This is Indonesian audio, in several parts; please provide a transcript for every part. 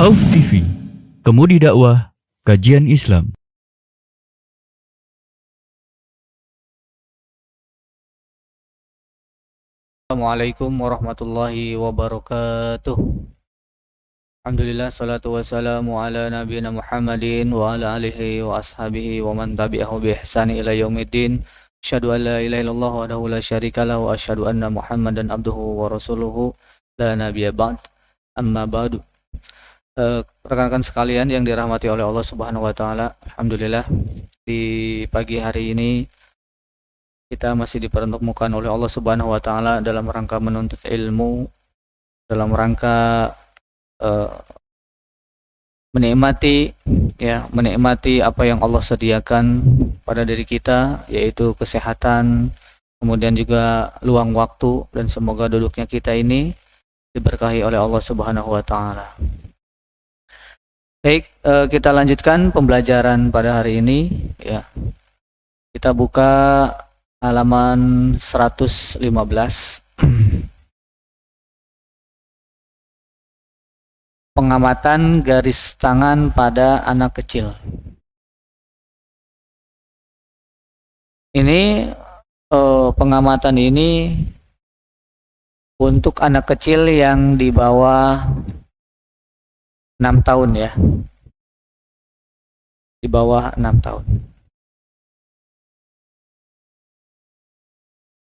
Khauf TV, Kemudi Dakwah, Kajian Islam. Assalamualaikum warahmatullahi wabarakatuh. Alhamdulillah, salatu wassalamu ala nabiyina Muhammadin wa ala alihi wa ashabihi wa man tabi'ahu bi ihsani ila yaumiddin. Asyhadu an la ilaha illallah wahdahu la syarika lahu wa asyhadu anna Muhammadan abduhu wa rasuluhu la nabiyya ba'd. Amma ba'du. Rekan-rekan sekalian yang dirahmati oleh Allah Subhanahu wa taala, alhamdulillah di pagi hari ini kita masih dipertemukan oleh Allah Subhanahu wa taala dalam rangka menuntut ilmu, dalam rangka menikmati apa yang Allah sediakan pada diri kita, yaitu kesehatan, kemudian juga luang waktu, dan semoga duduknya kita ini diberkahi oleh Allah Subhanahu wa taala. Baik, kita lanjutkan pembelajaran pada hari ini ya. Kita buka halaman 115. Pengamatan garis tangan pada anak kecil. Ini pengamatan ini untuk anak kecil yang di bawah 6 tahun ya. Di bawah 6 tahun.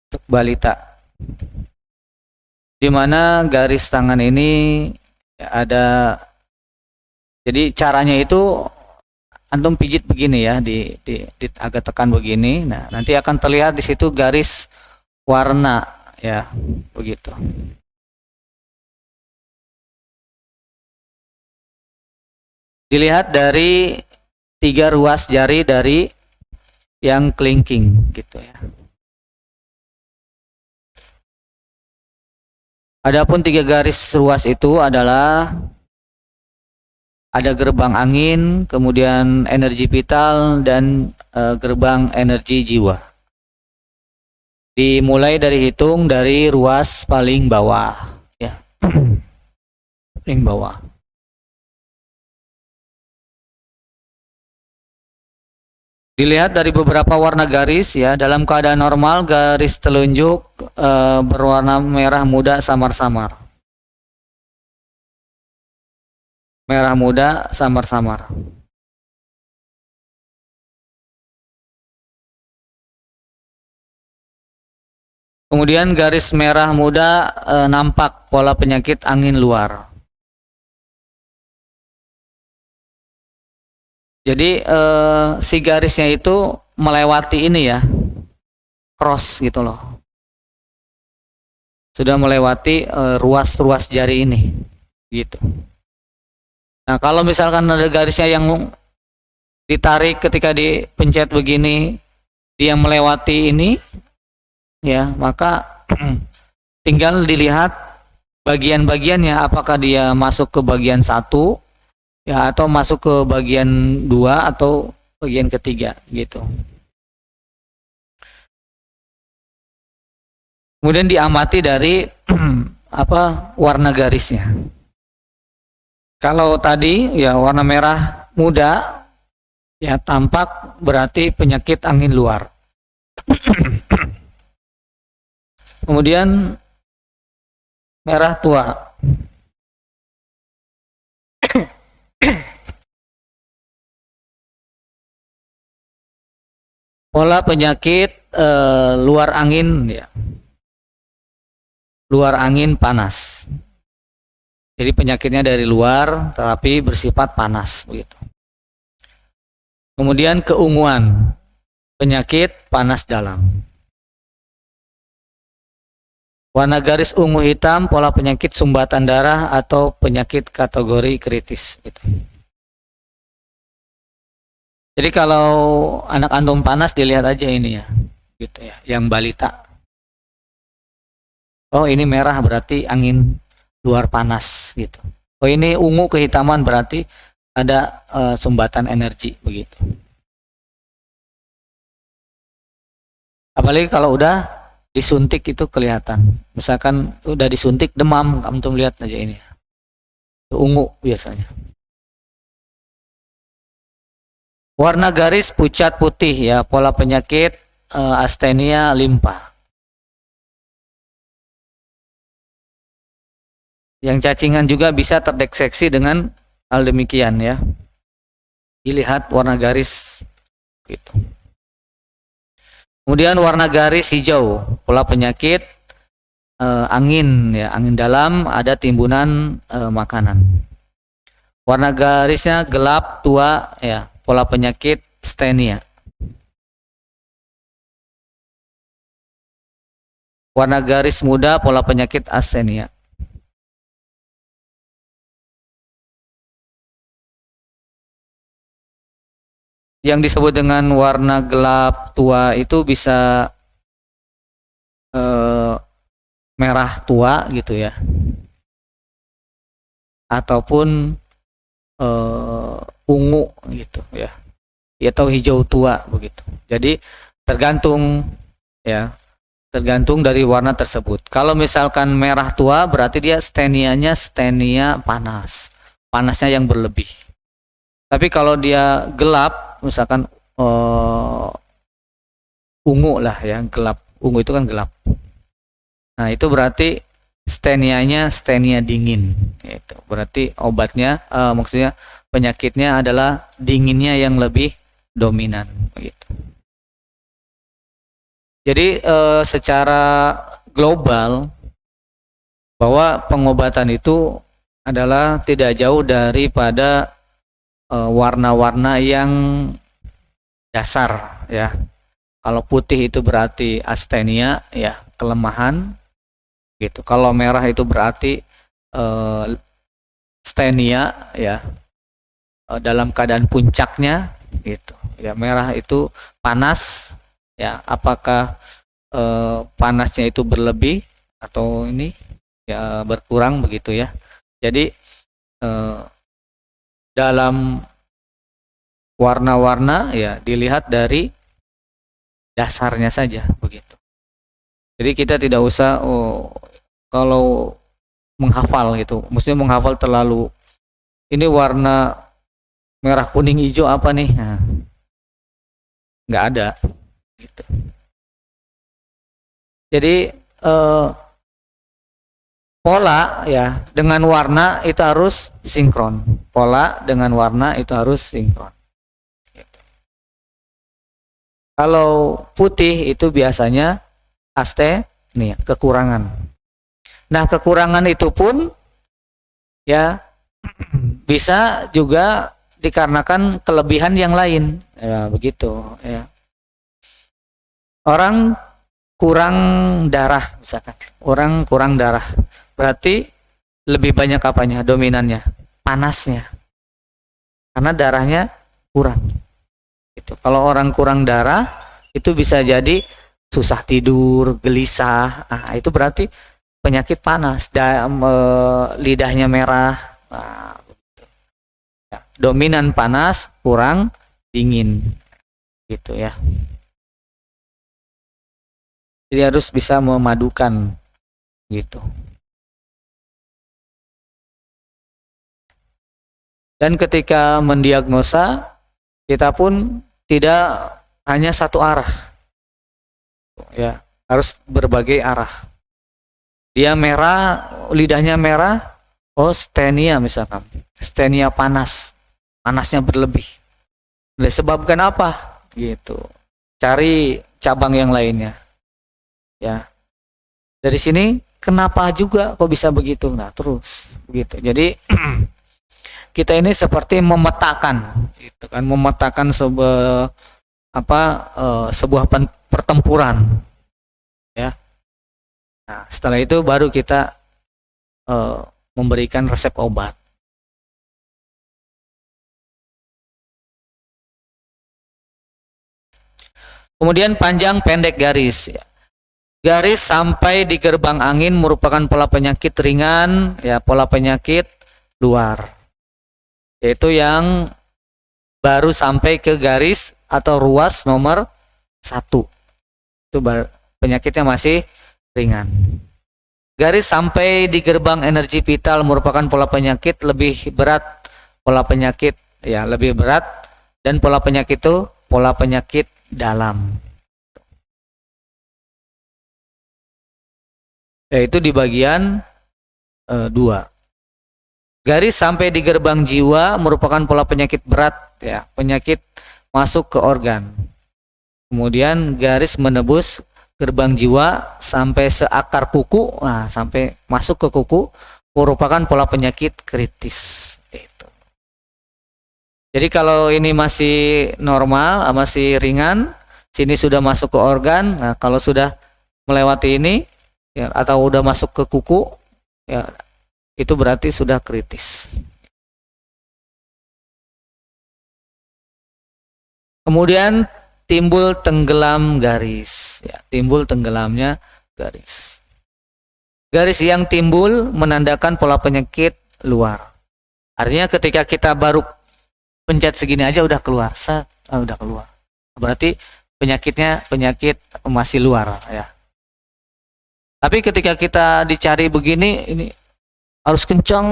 Untuk balita, di mana garis tangan ini ada, jadi caranya itu antum pijit begini ya, di agak tekan begini. Nah, nanti akan terlihat di situ garis warna ya, begitu. Dilihat dari 3 ruas jari dari yang kelingking gitu ya. Adapun 3 garis ruas itu adalah ada gerbang angin, kemudian energi vital, dan gerbang energi jiwa. Dimulai dari hitung dari ruas paling bawah ya. Paling bawah. Dilihat dari beberapa warna garis ya. Dalam keadaan normal garis telunjuk berwarna merah muda samar-samar. Merah muda samar-samar. Kemudian garis merah muda nampak pola penyakit angin luar. Jadi si garisnya itu melewati ini ya, cross gitu loh. Sudah melewati ruas-ruas jari ini, gitu. Nah, kalau misalkan ada garisnya yang ditarik ketika dipencet begini, dia melewati ini, ya, maka tinggal dilihat bagian-bagiannya, apakah dia masuk ke bagian 1, ya, atau masuk ke bagian 2 atau bagian ketiga gitu. Kemudian diamati dari warna garisnya. Kalau tadi ya warna merah muda ya tampak berarti penyakit angin luar. Kemudian merah tua. Pola penyakit luar angin ya. Luar angin panas. Jadi penyakitnya dari luar tetapi bersifat panas begitu. Kemudian keunguan, penyakit panas dalam. Warna garis ungu hitam, pola penyakit sumbatan darah atau penyakit kategori kritis gitu. Jadi kalau anak antum panas dilihat aja ini ya, gitu ya, yang balita. Oh, ini merah berarti angin luar panas gitu. Oh, ini ungu kehitaman berarti ada sumbatan energi begitu. Apalagi kalau udah disuntik itu kelihatan. Misalkan udah disuntik demam, antum lihat aja ini. Ungu biasanya. Warna garis pucat putih ya, pola penyakit astenia limpa. Yang cacingan juga bisa terdeteksi dengan hal demikian ya. Dilihat warna garis gitu. Kemudian warna garis hijau, pola penyakit angin ya, angin dalam, ada timbunan makanan. Warna garisnya gelap tua ya, pola penyakit stenia. Warna garis muda, pola penyakit astenia. Yang disebut dengan warna gelap tua itu bisa merah tua gitu ya, ataupun ungu gitu ya, atau hijau tua begitu. Jadi tergantung ya, tergantung dari warna tersebut. Kalau misalkan merah tua berarti dia stenianya stenia panas, panasnya yang berlebih. Tapi kalau dia gelap, misalkan ungu lah ya, gelap, ungu itu kan gelap. Nah itu berarti stenianya stenia dingin. Itu berarti obatnya, maksudnya penyakitnya adalah dinginnya yang lebih dominan. Gitu. Jadi secara global bahwa pengobatan itu adalah tidak jauh daripada warna-warna yang dasar ya. Kalau putih itu berarti astenia ya, kelemahan gitu. Kalau merah itu berarti stenia ya, dalam keadaan puncaknya gitu. Ya, merah itu panas ya, apakah panasnya itu berlebih atau ini ya berkurang begitu ya. Jadi dalam warna-warna ya dilihat dari dasarnya saja begitu. Jadi kita tidak usah kalau menghafal gitu, maksudnya menghafal terlalu ini warna merah kuning hijau apa nih, nah, nggak ada gitu. Jadi pola ya dengan warna itu harus sinkron. Pola dengan warna itu harus sinkron. Gitu. Kalau putih itu biasanya astenia, kekurangan. Nah kekurangan itu pun ya bisa juga dikarenakan kelebihan yang lain. Ya begitu. Ya. Orang kurang darah misalkan, orang kurang darah. Berarti lebih banyak apanya? Dominannya, panasnya. Karena darahnya kurang. Gitu. Kalau orang kurang darah, itu bisa jadi susah tidur, gelisah. Nah, itu berarti penyakit panas. Lidahnya merah. Nah, ya. Dominan panas, kurang dingin. Gitu ya. Jadi harus bisa memadukan. Gitu. Dan ketika mendiagnosa, kita pun tidak hanya satu arah, ya harus berbagai arah. Dia merah, lidahnya merah, oh stenia misalkan, stenia panas, panasnya berlebih. Disebabkan apa? Gitu. Cari cabang yang lainnya, ya. Dari sini kenapa juga kok bisa begitu? Nah terus begitu. Jadi kita ini seperti memetakan, gitu kan, memetakan sebuah pertempuran, ya. Nah, setelah itu baru kita memberikan resep obat. Kemudian panjang pendek garis. Garis sampai di gerbang angin merupakan pola penyakit ringan, ya pola penyakit luar. Yaitu yang baru sampai ke garis atau ruas nomor 1. Itu penyakitnya masih ringan. Garis sampai di gerbang energi vital merupakan pola penyakit lebih berat. Pola penyakit ya lebih berat Dan pola penyakit itu pola penyakit dalam, yaitu di bagian 2. Garis sampai di gerbang jiwa merupakan pola penyakit berat, ya, penyakit masuk ke organ. Kemudian garis menembus gerbang jiwa sampai seakar kuku, nah, sampai masuk ke kuku, merupakan pola penyakit kritis. Itu. Jadi kalau ini masih normal, masih ringan, sini sudah masuk ke organ. Nah, kalau sudah melewati ini, ya, atau udah masuk ke kuku, ya, itu berarti sudah kritis. Kemudian timbul tenggelam garis, ya, timbul tenggelamnya garis. Garis yang timbul menandakan pola penyakit luar. Artinya ketika kita baru pencet segini aja udah keluar, udah keluar. Berarti penyakitnya penyakit masih luar, ya. Tapi ketika kita dicari begini, ini harus kencang,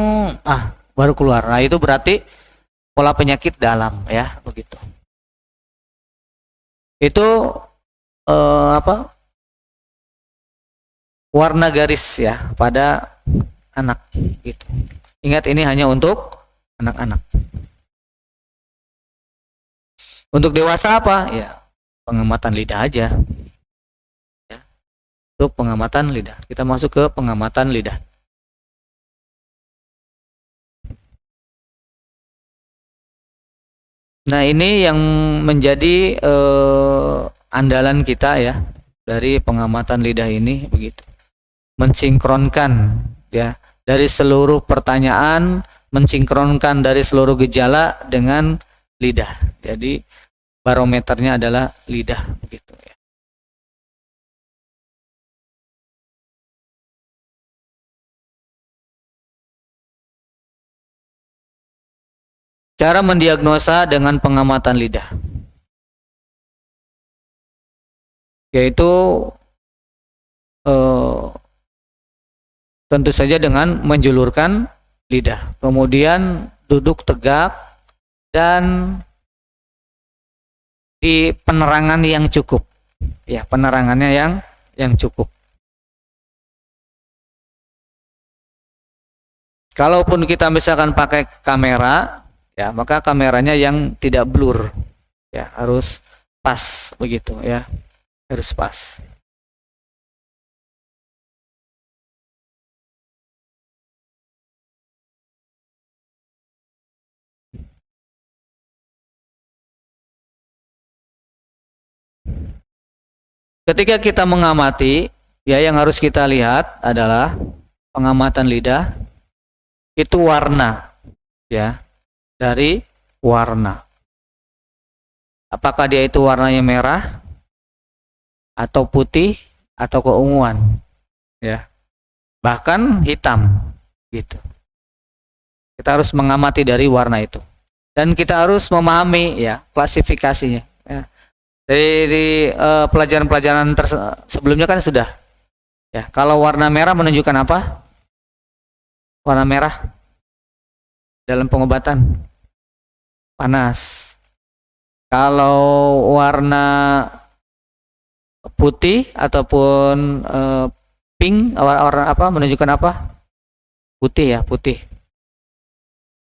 baru keluar. Nah, itu berarti pola penyakit dalam, ya, begitu. Itu warna garis, ya, pada anak gitu. Ingat, ini hanya untuk anak-anak. Untuk dewasa apa? Ya, pengamatan lidah aja. Ya. Untuk pengamatan lidah. Kita masuk ke pengamatan lidah. Nah, ini yang menjadi andalan kita, ya, dari pengamatan lidah ini, begitu. Mensinkronkan, ya, dari seluruh pertanyaan, mensinkronkan dari seluruh gejala dengan lidah. Jadi barometernya adalah lidah, begitu, ya. Cara mendiagnosa dengan pengamatan lidah, yaitu tentu saja dengan menjulurkan lidah, kemudian duduk tegak dan di penerangan yang cukup, ya, penerangannya yang cukup. Kalaupun kita misalkan pakai kamera, ya, maka kameranya yang tidak blur, ya, harus pas, begitu, ya, harus pas. Ketika kita mengamati, ya, yang harus kita lihat adalah pengamatan lidah itu warna, ya, dari warna. Apakah dia itu warnanya merah atau putih atau keunguan, ya, bahkan hitam, gitu. Kita harus mengamati dari warna itu, dan kita harus memahami, ya, klasifikasinya, ya. Dari pelajaran-pelajaran sebelumnya kan sudah, ya. Kalau warna merah menunjukkan apa? Warna merah dalam pengobatan panas. Kalau warna putih ataupun pink, warna apa menunjukkan apa? Putih, ya, putih.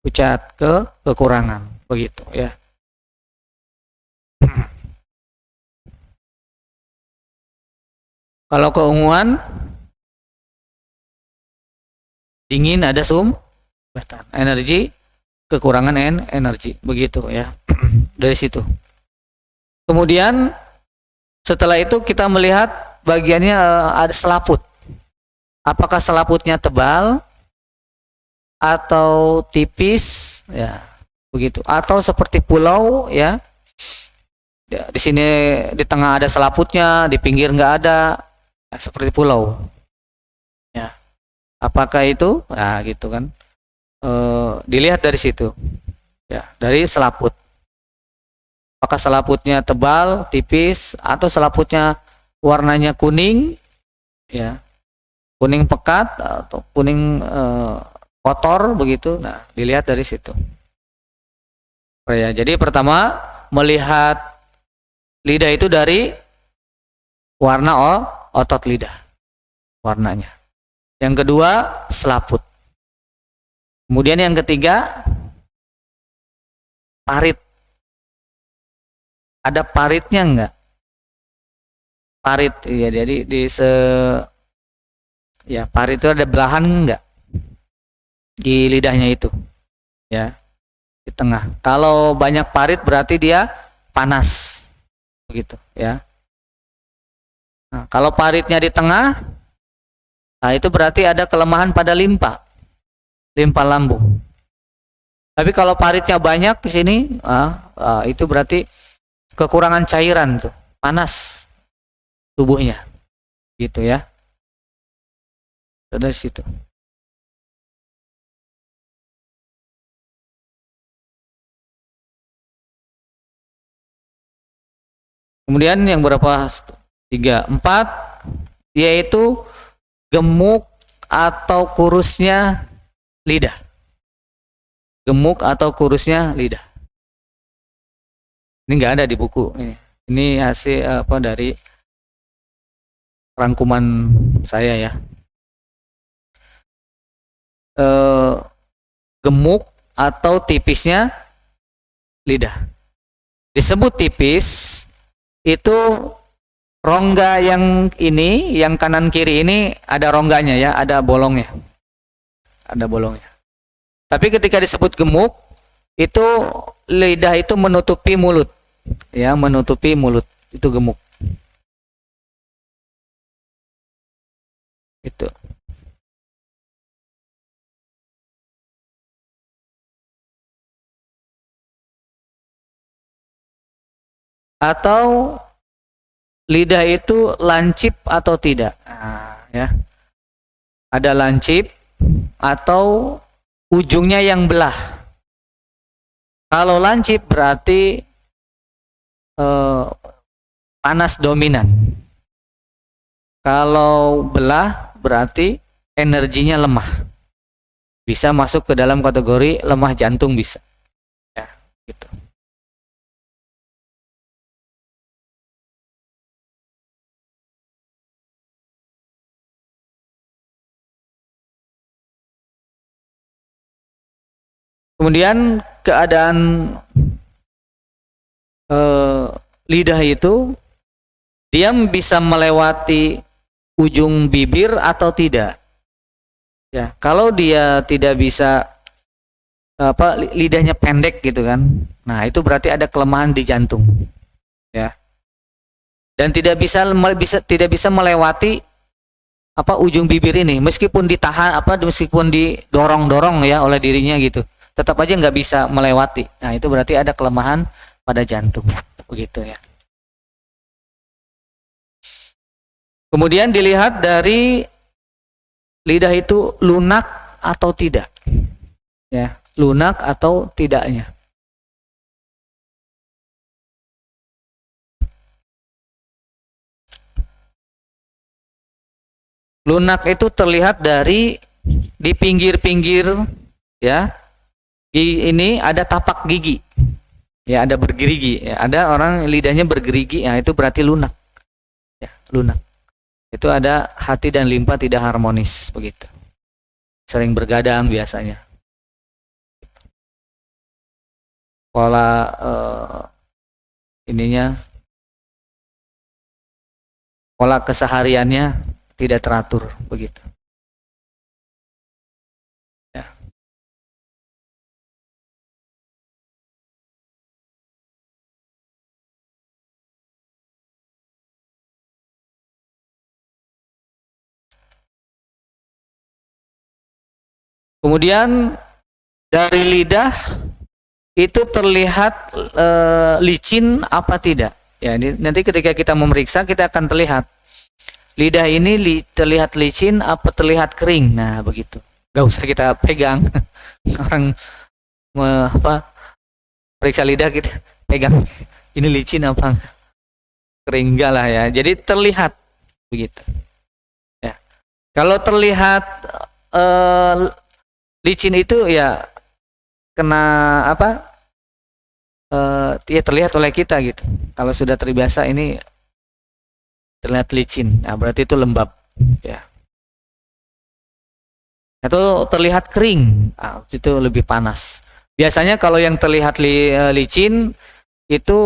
Pucat, kekurangan, begitu, ya. Kalau keunguan, dingin, ada sumbatan, energi, kekurangan energi, begitu, ya. Dari situ. Kemudian setelah itu kita melihat bagiannya ada selaput. Apakah selaputnya tebal atau tipis, ya, begitu, atau seperti pulau, ya. Di sini di tengah ada selaputnya, di pinggir nggak ada, ya, seperti pulau, ya. Apakah itu? Nah, gitu kan. Dilihat dari situ, ya, dari selaput. Apakah selaputnya tebal, tipis, atau selaputnya warnanya kuning, ya, kuning pekat atau kuning kotor, begitu. Nah, dilihat dari situ. Ya, jadi pertama melihat lidah itu dari warna otot lidah, warnanya. Yang kedua, selaput. Kemudian yang ketiga, parit. Ada paritnya enggak? Parit, ya, jadi parit itu ada belahan enggak di lidahnya itu, ya, di tengah. Kalau banyak parit berarti dia panas, begitu, ya. Nah, kalau paritnya di tengah, nah itu berarti ada kelemahan pada limpa lambung. Tapi kalau paritnya banyak di sini, itu berarti kekurangan cairan tuh, panas tubuhnya, gitu ya. Dari situ. Kemudian yang berapa? 3, 4, yaitu gemuk atau kurusnya lidah. Gemuk atau kurusnya lidah. Ini nggak ada di buku ini. Ini hasil dari rangkuman saya, ya. Gemuk atau tipisnya lidah. Disebut tipis itu rongga yang ini, yang kanan kiri ini ada rongganya, ya, ada bolongnya. Ada bolongnya. Tapi ketika disebut gemuk, itu lidah itu menutupi mulut, ya, menutupi mulut, itu gemuk. Itu. Atau lidah itu lancip atau tidak, ya. Ada lancip atau ujungnya yang belah. Kalau lancip berarti panas dominan. Kalau belah berarti energinya lemah. Bisa masuk ke dalam kategori lemah jantung, bisa, ya, gitu. Kemudian keadaan lidah itu, dia bisa melewati ujung bibir atau tidak. Ya, kalau dia tidak bisa, lidahnya pendek gitu kan. Nah, itu berarti ada kelemahan di jantung. Ya. Dan tidak bisa melewati ujung bibir ini, meskipun ditahan, meskipun didorong-dorong, ya, oleh dirinya gitu. Tetap aja nggak bisa melewati. Nah, itu berarti ada kelemahan pada jantung, begitu, ya. Kemudian dilihat dari lidah itu lunak atau tidak, ya, lunak atau tidaknya. Lunak itu terlihat dari di pinggir-pinggir, ya. Ini ada tapak gigi, ya, ada bergerigi, ya. Ada orang lidahnya bergerigi, ya, itu berarti lunak, ya, lunak. Itu ada hati dan limpa tidak harmonis, begitu. Sering bergadang biasanya. Pola pola kesehariannya tidak teratur, begitu. Ya. Kemudian dari lidah itu terlihat licin apa tidak. Ya, nanti ketika kita memeriksa kita akan terlihat lidah ini terlihat licin apa terlihat kering. Nah, begitu. Gak usah kita pegang. Orang periksa lidah kita pegang ini licin apa kering, enggak lah, ya. Jadi terlihat begitu. Ya. Kalau terlihat licin itu, ya, kena ya terlihat oleh kita gitu. Kalau sudah terbiasa ini terlihat licin, nah berarti itu lembab, ya. Atau terlihat kering, nah, itu lebih panas. Biasanya kalau yang terlihat licin itu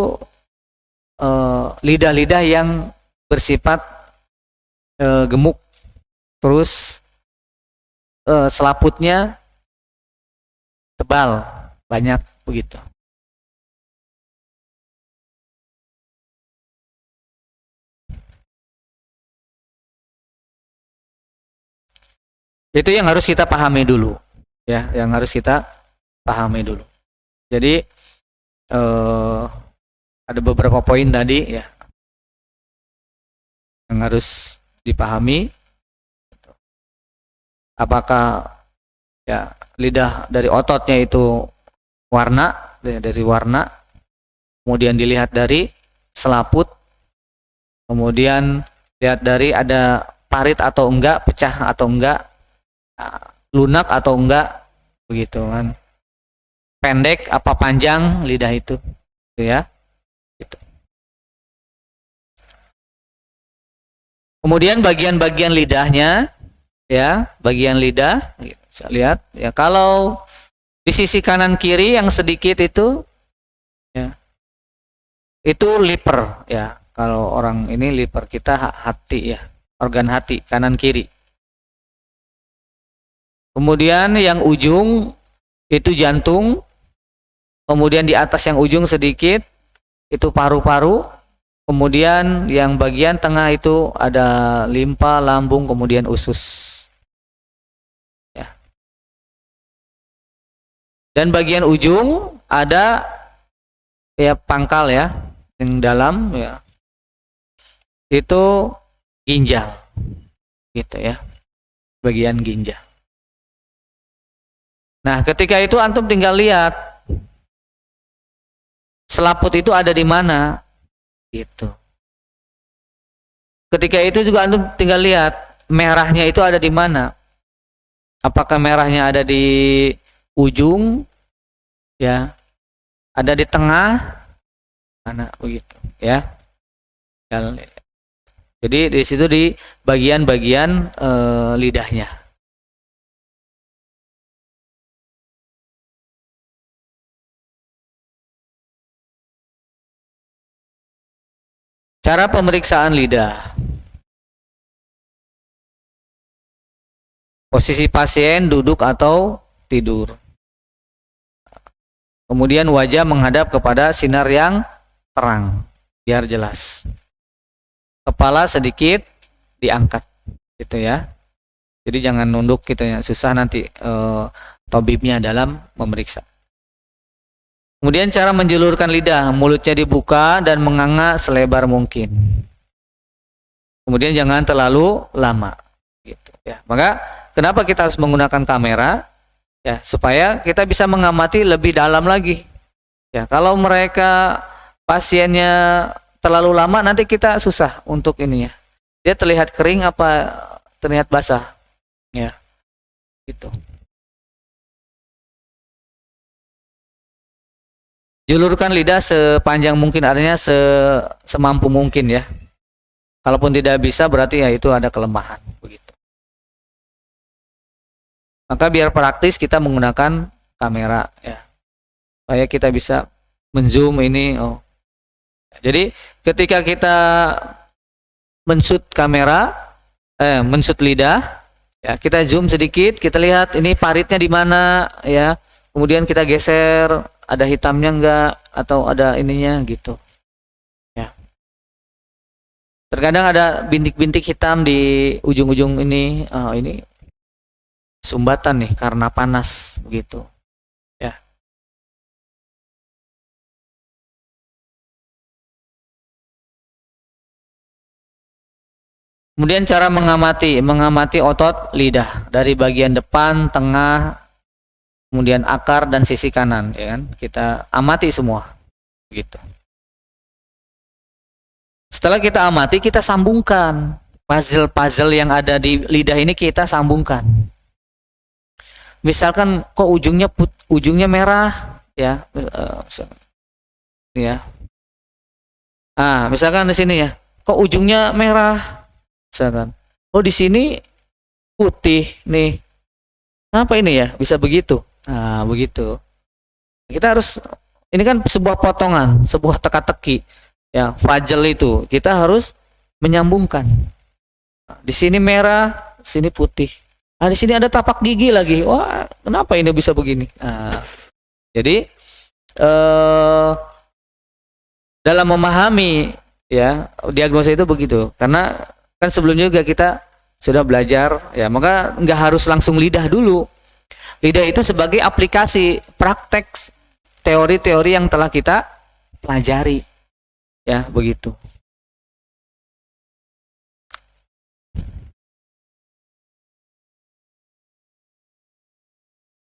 lidah-lidah yang bersifat gemuk, terus selaputnya tebal, banyak begitu. Itu yang harus kita pahami dulu, ya, yang harus kita pahami dulu. Jadi ada beberapa poin tadi, ya, yang harus dipahami. Apakah ya lidah dari ototnya itu warna, dari warna, kemudian dilihat dari selaput, kemudian lihat dari ada parit atau enggak, pecah atau enggak, lunak atau enggak, begitu kan. Pendek apa panjang lidah itu, gitu ya. Gitu. Kemudian bagian-bagian lidahnya, ya, bagian lidah, bisa lihat, ya, kalau di sisi kanan kiri yang sedikit itu, ya, itu liver, ya. Kalau orang ini liver, kita hati, ya, organ hati kanan kiri. Kemudian yang ujung itu jantung, kemudian di atas yang ujung sedikit itu paru-paru, kemudian yang bagian tengah itu ada limpa, lambung, kemudian usus, ya. Dan bagian ujung ada, ya, pangkal, ya, yang dalam, ya, itu ginjal, gitu ya, bagian ginjal. Nah, ketika itu antum tinggal lihat selaput itu ada di mana, gitu. Ketika itu juga antum tinggal lihat merahnya itu ada di mana. Apakah merahnya ada di ujung, ya, ada di tengah, mana, begitu, ya. Jadi di situ di bagian-bagian lidahnya. Cara pemeriksaan lidah. Posisi pasien duduk atau tidur. Kemudian wajah menghadap kepada sinar yang terang, biar jelas. Kepala sedikit diangkat, gitu ya. Jadi jangan nunduk gitu ya, susah nanti tabibnya dalam memeriksa. Kemudian cara menjulurkan lidah, mulutnya dibuka dan menganga selebar mungkin. Kemudian jangan terlalu lama, gitu ya. Maka kenapa kita harus menggunakan kamera? Ya, supaya kita bisa mengamati lebih dalam lagi. Ya, kalau mereka pasiennya terlalu lama, nanti kita susah untuk ini, ya. Dia terlihat kering apa terlihat basah, ya, gitu. Julurkan lidah sepanjang mungkin, artinya semampu mungkin, ya. Kalaupun tidak bisa berarti ya itu ada kelemahan, begitu. Maka biar praktis kita menggunakan kamera, ya, supaya kita bisa menzoom ini. Oh, jadi ketika kita menshoot kamera, menshoot lidah, ya, kita zoom sedikit, kita lihat ini paritnya di mana, ya. Kemudian kita geser, ada hitamnya enggak atau ada ininya, gitu, ya. Terkadang ada bintik-bintik hitam di ujung-ujung ini, ini sumbatan nih karena panas, begitu, ya. Kemudian cara mengamati otot lidah dari bagian depan, tengah, kemudian akar dan sisi kanan, ya kan? Kita amati semua, gitu. Setelah kita amati, kita sambungkan puzzle-puzzle yang ada di lidah ini, kita sambungkan. Misalkan kok ujungnya merah, ya, ya. Misalkan di sini ya, kok ujungnya merah, misalkan. Oh di sini putih nih. Kenapa ini ya bisa begitu? Begitu. Kita harus, ini kan sebuah potongan, sebuah teka-teki. Ya, fajl itu kita harus menyambungkan. Di sini merah, sini putih. Di sini ada tapak gigi lagi. Wah, kenapa ini bisa begini? Jadi dalam memahami ya diagnosa itu begitu, karena kan sebelumnya juga kita sudah belajar ya, maka nggak harus langsung lidah dulu. Lidah itu sebagai aplikasi praktek teori-teori yang telah kita pelajari ya, begitu.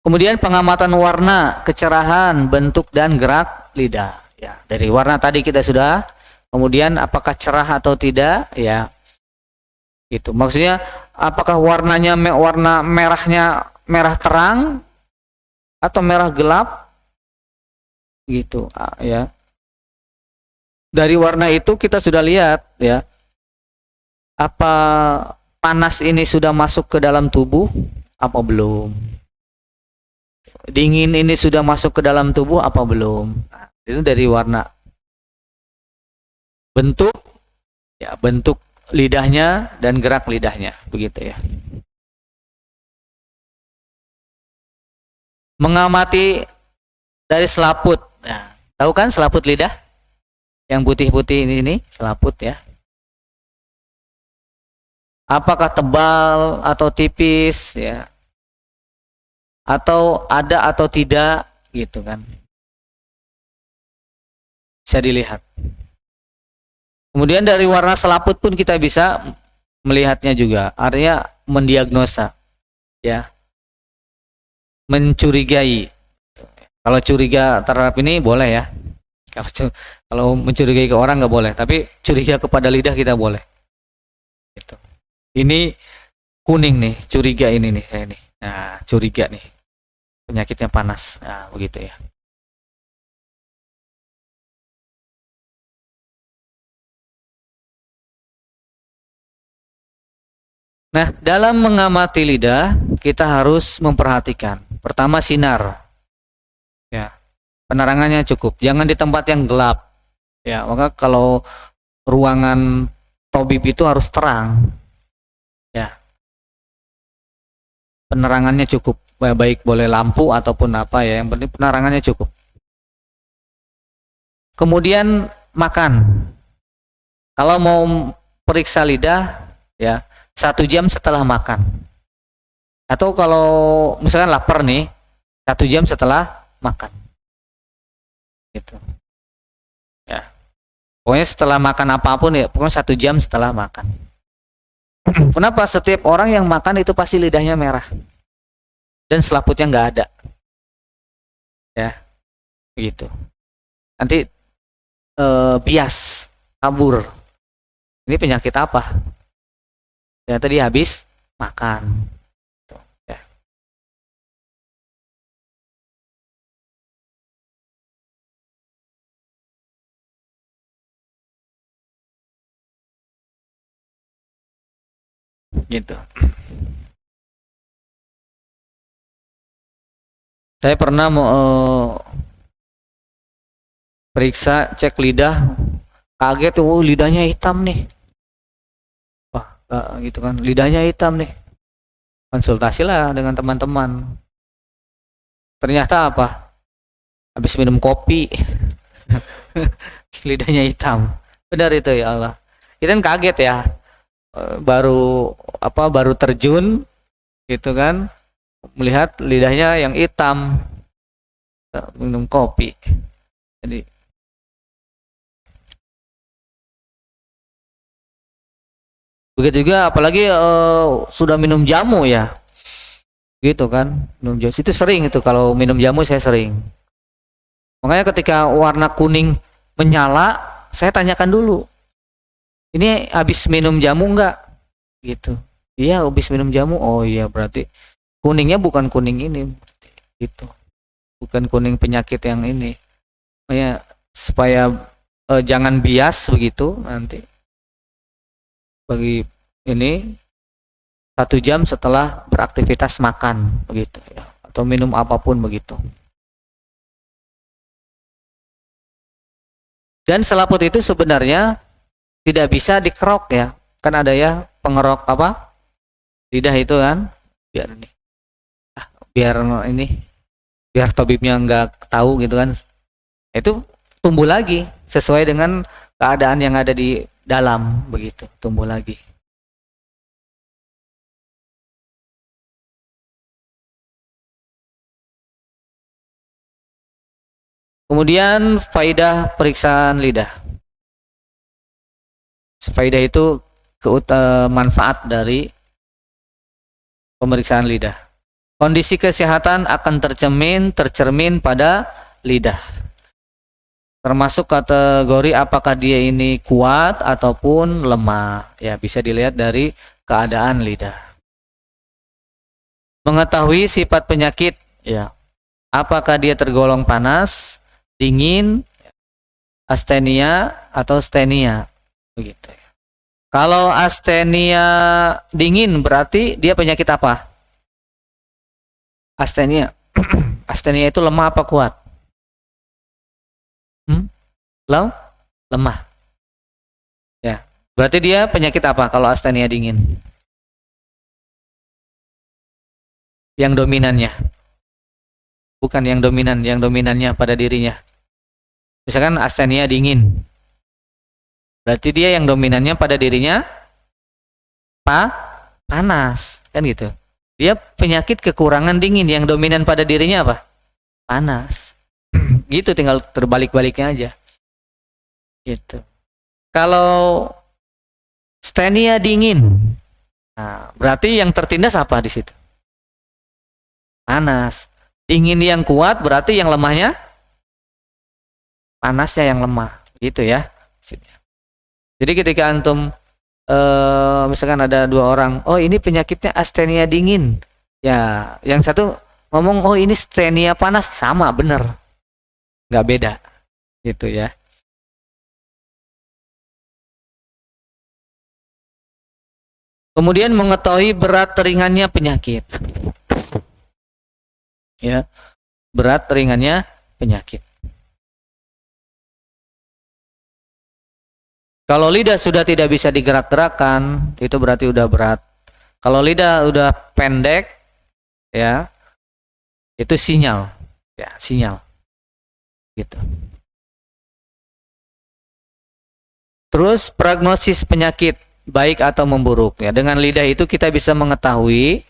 Kemudian pengamatan warna, kecerahan, bentuk dan gerak lidah. Ya, dari warna tadi kita sudah. Kemudian apakah cerah atau tidak? Ya, itu. Maksudnya apakah warnanya warna merahnya merah terang atau merah gelap? Gitu. Ya. Dari warna itu kita sudah lihat ya. Apa panas ini sudah masuk ke dalam tubuh? Apa belum? Dingin ini sudah masuk ke dalam tubuh apa belum? Itu dari warna. Bentuk ya, bentuk lidahnya dan gerak lidahnya, begitu ya. Mengamati dari selaput. Nah, tahu kan selaput lidah? Yang putih-putih ini selaput ya. Apakah tebal atau tipis ya? Atau ada atau tidak gitu kan? Bisa dilihat. Kemudian dari warna selaput pun kita bisa melihatnya juga, artinya mendiagnosa ya, mencurigai. Kalau curiga terhadap ini boleh ya, kalau mencurigai ke orang nggak boleh, tapi curiga kepada lidah kita boleh gitu. Ini kuning nih, curiga ini nih kayak ini. Nah, curiga nih penyakitnya panas. Nah, begitu ya. Nah, dalam mengamati lidah, kita harus memperhatikan. Pertama, sinar. Ya, penerangannya cukup. Jangan di tempat yang gelap. Ya, maka kalau ruangan tabib itu harus terang. Ya, penerangannya cukup. Baik boleh lampu ataupun apa ya. Yang penting penerangannya cukup. Kemudian makan. Kalau mau periksa lidah, ya 1 jam setelah makan. Atau kalau misalkan lapar nih, 1 jam setelah makan. Gitu. Ya. Pokoknya setelah makan apapun ya, pokoknya 1 jam setelah makan. Kenapa? Setiap orang yang makan itu pasti lidahnya merah dan selaputnya nggak ada. Ya, begitu. Nanti bias, kabur. Ini penyakit apa? Ya tadi habis makan. Ya. Gitu. Saya pernah mau periksa cek lidah, kaget tuh, lidahnya hitam nih. Wah, gitu kan, lidahnya hitam nih. Konsultasilah dengan teman-teman. Ternyata apa? Habis minum kopi, lidahnya hitam. Benar itu ya Allah. Kita kan kaget ya, baru terjun, gitu kan, melihat lidahnya yang hitam, minum kopi. Jadi begitu juga, apalagi sudah minum jamu ya, gitu kan, minum jamu itu sering itu, kalau minum jamu saya sering. Makanya ketika warna kuning menyala, saya tanyakan dulu, ini habis minum jamu enggak? Gitu. Iya, habis minum jamu. Oh iya, berarti kuningnya bukan kuning ini, gitu. Bukan kuning penyakit yang ini. Makanya supaya jangan bias begitu nanti bagi ini 1 jam setelah beraktivitas makan begitu ya, atau minum apapun begitu. Dan selaput itu sebenarnya tidak bisa dikerok ya, kan ada ya pengerok apa lidah itu kan, biar ini biar ini biar tabibnya nggak tahu gitu kan, itu tumbuh lagi sesuai dengan keadaan yang ada di dalam begitu, tumbuh lagi. Kemudian faidah periksaan lidah. Faidah itu manfaat dari pemeriksaan lidah. Kondisi kesehatan akan tercermin pada lidah. Termasuk kategori apakah dia ini kuat ataupun lemah. Ya, bisa dilihat dari keadaan lidah. Mengetahui sifat penyakit, ya. Apakah dia tergolong panas, dingin, astenia atau stenia, begitu. Kalau astenia dingin berarti dia penyakit apa? Astenia. Astenia itu lemah apa kuat? Lemah. Ya. Berarti dia penyakit apa kalau astenia dingin? Yang dominannya. Bukan yang dominan, yang dominannya pada dirinya. Misalkan astenia dingin. Berarti dia yang dominannya pada dirinya panas, kan gitu. Dia penyakit kekurangan dingin, yang dominan pada dirinya apa? Panas. Gitu, tinggal terbalik-baliknya aja. Gitu. Kalau stenia dingin, nah, berarti yang tertindas apa di situ? Panas. Dingin yang kuat berarti yang lemahnya panasnya yang lemah, gitu ya. Jadi ketika antum misalkan ada 2 orang, oh ini penyakitnya astenia dingin, ya yang satu ngomong oh ini stenia panas, sama bener, nggak beda, gitu ya. Kemudian mengetahui berat ringannya penyakit. Ya, berat ringannya penyakit. Kalau lidah sudah tidak bisa digerak-gerakkan, itu berarti udah berat. Kalau lidah udah pendek, ya, itu sinyal, ya sinyal, gitu. Terus prognosis penyakit baik atau memburuk, ya. Dengan lidah itu kita bisa mengetahui,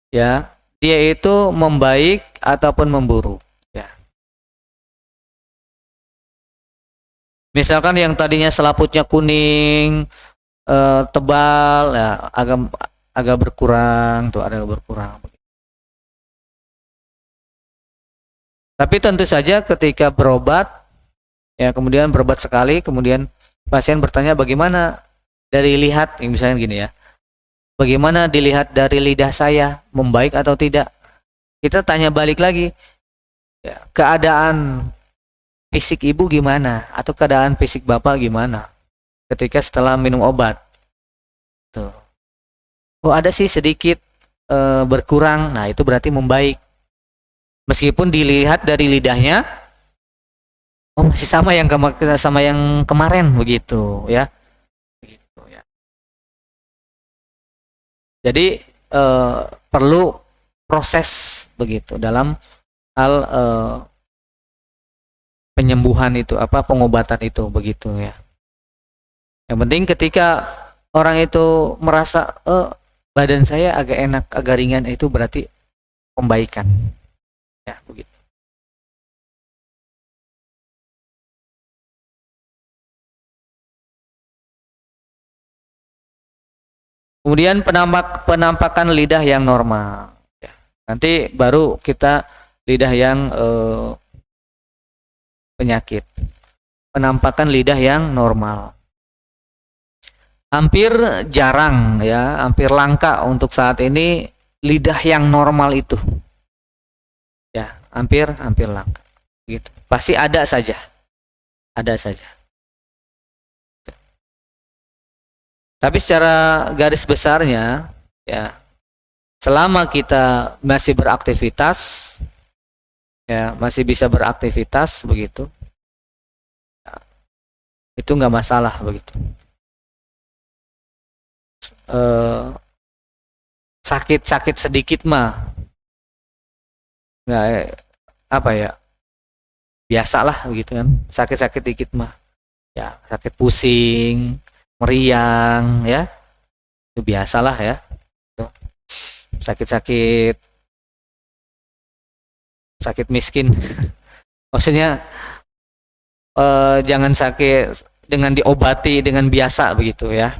ya, dia itu membaik ataupun memburuk, ya. Misalkan yang tadinya selaputnya kuning, tebal, ya, agak berkurang, tuh ada berkurang. Tapi tentu saja ketika berobat, ya kemudian berobat sekali, kemudian pasien bertanya bagaimana dari lihat, misalnya gini ya, bagaimana dilihat dari lidah saya, membaik atau tidak? Kita tanya balik lagi, ya, keadaan fisik ibu gimana? Atau keadaan fisik bapak gimana? Ketika setelah minum obat. Tuh. Oh ada sih sedikit berkurang, nah itu berarti membaik. Meskipun dilihat dari lidahnya, oh masih sama yang kemarin begitu ya. Jadi perlu proses begitu dalam hal penyembuhan itu, pengobatan itu begitu ya. Yang penting ketika orang itu merasa badan saya agak enak, agak ringan, itu berarti pembaikan. Ya, begitu. Kemudian penampakan lidah yang normal. Ya. Nanti baru kita lidah yang penyakit. Penampakan lidah yang normal. Hampir jarang ya, hampir langka untuk saat ini lidah yang normal itu. Ya, hampir langka. Gitu. Pasti ada saja. ada saja. Tapi secara garis besarnya ya, selama kita masih beraktivitas ya, masih bisa beraktivitas begitu, itu nggak masalah begitu. Sakit-sakit sedikit mah nggak, apa ya, biasalah begitu kan. Sakit-sakit dikit mah ya, sakit pusing, meriang ya, itu biasalah ya. Sakit-sakit, sakit miskin maksudnya jangan sakit dengan diobati dengan biasa begitu ya.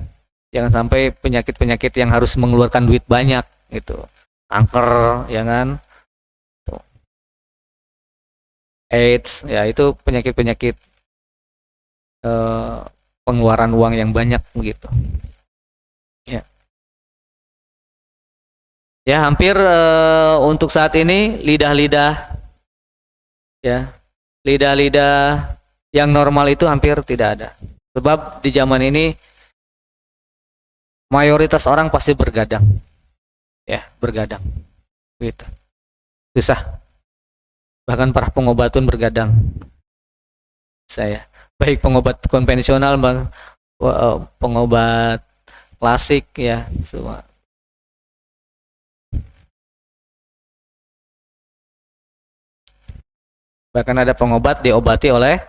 Jangan sampai penyakit-penyakit yang harus mengeluarkan duit banyak gitu, kanker ya kan, tuh. AIDS ya, itu penyakit-penyakit pengeluaran uang yang banyak begitu ya. Ya hampir untuk saat ini lidah-lidah ya, lidah-lidah yang normal itu hampir tidak ada. Sebab di zaman ini mayoritas orang pasti bergadang ya, bergadang gitu, susah. Bahkan para pengobat pun bergadang. Saya baik pengobat konvensional, pengobat klasik ya, semua. Bahkan ada pengobat diobati oleh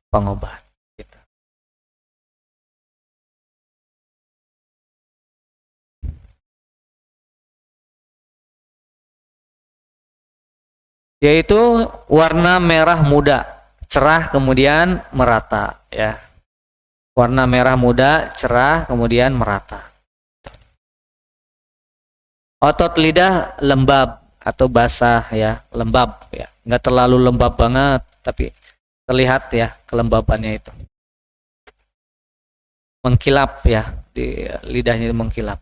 pengobat gitu. Yaitu warna merah muda, cerah kemudian merata ya. Warna merah muda, cerah kemudian merata. Otot lidah lembab atau basah ya, lembab ya. Nggak terlalu lembab banget, tapi terlihat ya kelembabannya itu. Mengkilap ya, di lidahnya mengkilap.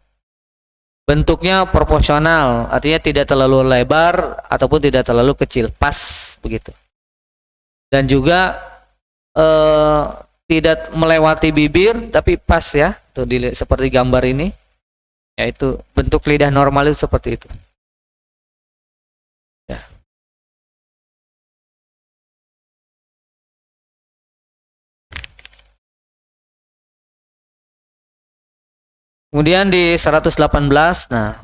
Bentuknya proporsional, artinya tidak terlalu lebar ataupun tidak terlalu kecil, pas begitu. Dan juga tidak melewati bibir, tapi pas ya, tuh seperti gambar ini, yaitu bentuk lidah normal itu seperti itu. Ya. Kemudian di 118, nah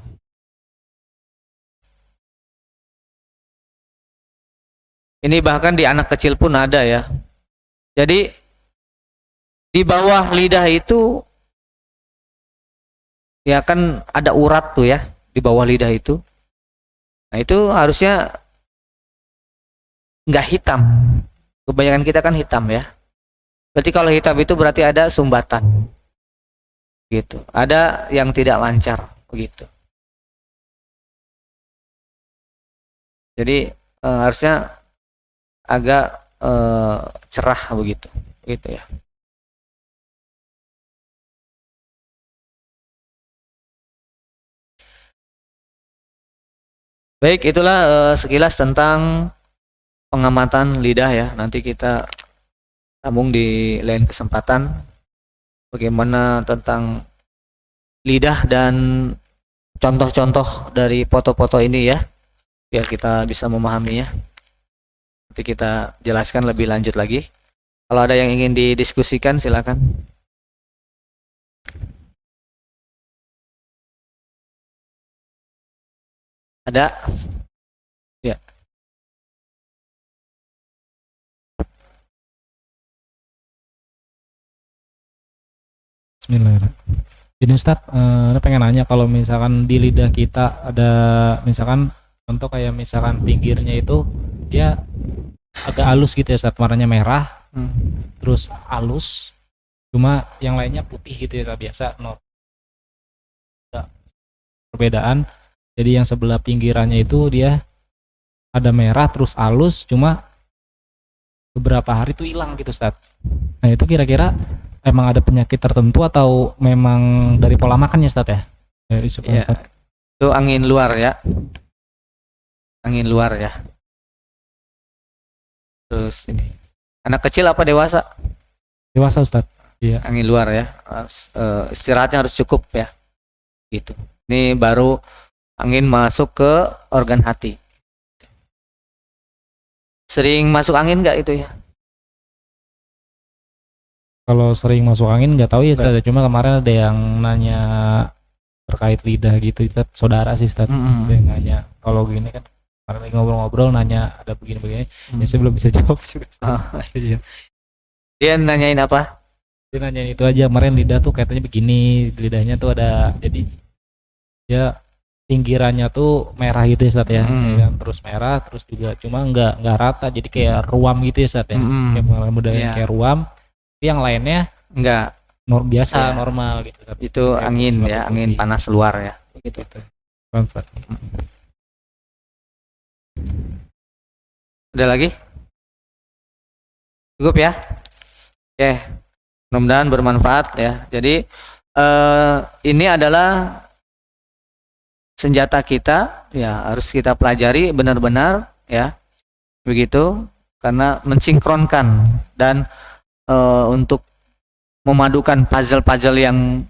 ini bahkan di anak kecil pun ada ya. Jadi di bawah lidah itu ya kan ada urat tuh ya, di bawah lidah itu. Nah itu harusnya nggak hitam. Kebanyakan kita kan hitam ya. Berarti kalau hitam itu berarti ada sumbatan. Gitu. Ada yang tidak lancar begitu. Jadi harusnya agak cerah begitu. Gitu ya. Baik, itulah sekilas tentang pengamatan lidah ya. Nanti kita sambung di lain kesempatan bagaimana tentang lidah dan contoh-contoh dari foto-foto ini ya, biar kita bisa memahaminya. Nanti kita jelaskan lebih lanjut lagi. Kalau ada yang ingin didiskusikan silakan. Ada? Ya. Bismillahirrahmanirrahim. Jadi Ustadz, saya pengen nanya kalau misalkan di lidah kita ada misalkan contoh kayak misalkan pinggirnya itu dia agak halus gitu ya Ustadz, warnanya merah, terus halus, cuma yang lainnya putih gitu ya biasa, no perbedaan. Jadi yang sebelah pinggirannya itu dia ada merah terus halus, cuma beberapa hari tuh hilang gitu Ustadz. Nah itu kira-kira emang ada penyakit tertentu atau memang dari pola makan ya Ustadz ya? Ya, itu angin luar ya. Angin luar ya. Terus ini. Anak kecil apa dewasa? Dewasa Ustaz. Iya. Angin luar ya. Istirahatnya harus cukup ya. Gitu. Ini baru angin masuk ke organ hati. Sering masuk angin nggak itu ya? Kalau sering masuk angin nggak tahu ya Ustaz. Cuma kemarin ada yang nanya terkait lidah gitu Ustaz. Saudara sih Ustaz. Ada yang nanya kalau gini kan kemarin lagi ngobrol-ngobrol nanya ada begini-begini. Ya saya belum bisa jawab juga Ustaz. Iya. Dia nanyain apa? Dia nanyain itu aja, kemarin lidah tuh katanya begini, lidahnya tuh ada jadi ya pinggirannya tuh merah gitu ya Ustaz ya. Ya kan? Terus merah terus juga cuma nggak rata jadi kayak ruam gitu ya Ustaz ya. Kayak mudah kayak ruam. Tapi yang lainnya Enggak. biasa Ya. normal gitu Ustaz. Itu Kayak angin suatu ya, kopi. angin panas luar ya. Gitu. Ustaz. Udah lagi? Cukup ya? Oke. Mudah-mudahan bermanfaat ya. Jadi ini adalah senjata kita ya, harus kita pelajari benar-benar ya. Begitu karena mensinkronkan dan untuk memadukan puzzle-puzzle yang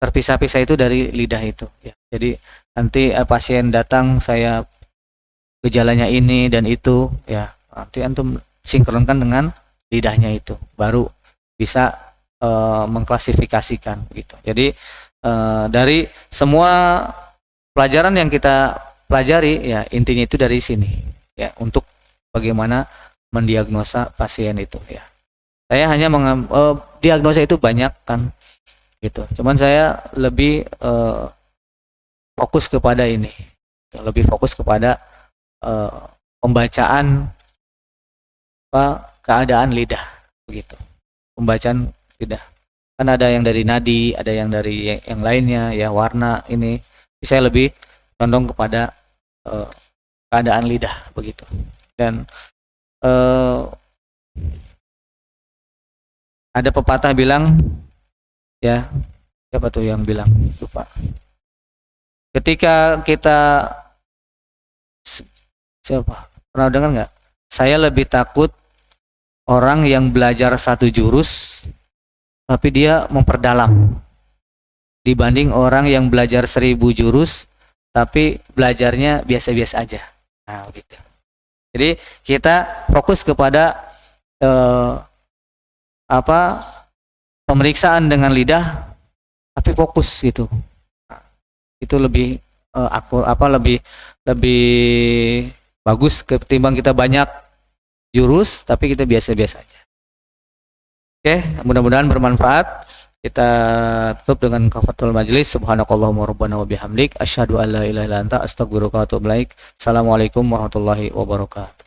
terpisah-pisah itu dari lidah itu ya. Jadi nanti pasien datang saya gejalanya ini dan itu ya, nanti antum sinkronkan dengan lidahnya itu baru bisa mengklasifikasikan gitu. Jadi dari semua pelajaran yang kita pelajari ya intinya itu dari sini ya, untuk bagaimana mendiagnosa pasien itu ya. Saya hanya diagnosa itu banyak kan gitu. Cuman saya lebih fokus kepada ini. Lebih fokus kepada pembacaan keadaan lidah begitu. Pembacaan lidah. Kan ada yang dari nadi, ada yang dari yang lainnya ya, warna ini. Saya lebih condong kepada keadaan lidah begitu. Dan ada pepatah bilang ya, siapa tuh yang bilang, lupa. Ketika kita, siapa pernah dengar nggak, saya lebih takut orang yang belajar satu jurus tapi dia memperdalam dibanding orang yang belajar 1000 jurus tapi belajarnya biasa-biasa aja. Nah gitu. Jadi kita fokus kepada pemeriksaan dengan lidah tapi fokus gitu. Itu lebih lebih bagus ketimbang kita banyak jurus tapi kita biasa-biasa aja. Oke, mudah-mudahan bermanfaat. Kita tutup dengan kafaratul majlis. Subhanakallahumma rabbana wa bihamdik asyhadu an la ilaha illa anta astaghfiruka wa atubu ilaik. Assalamualaikum warahmatullahi wabarakatuh.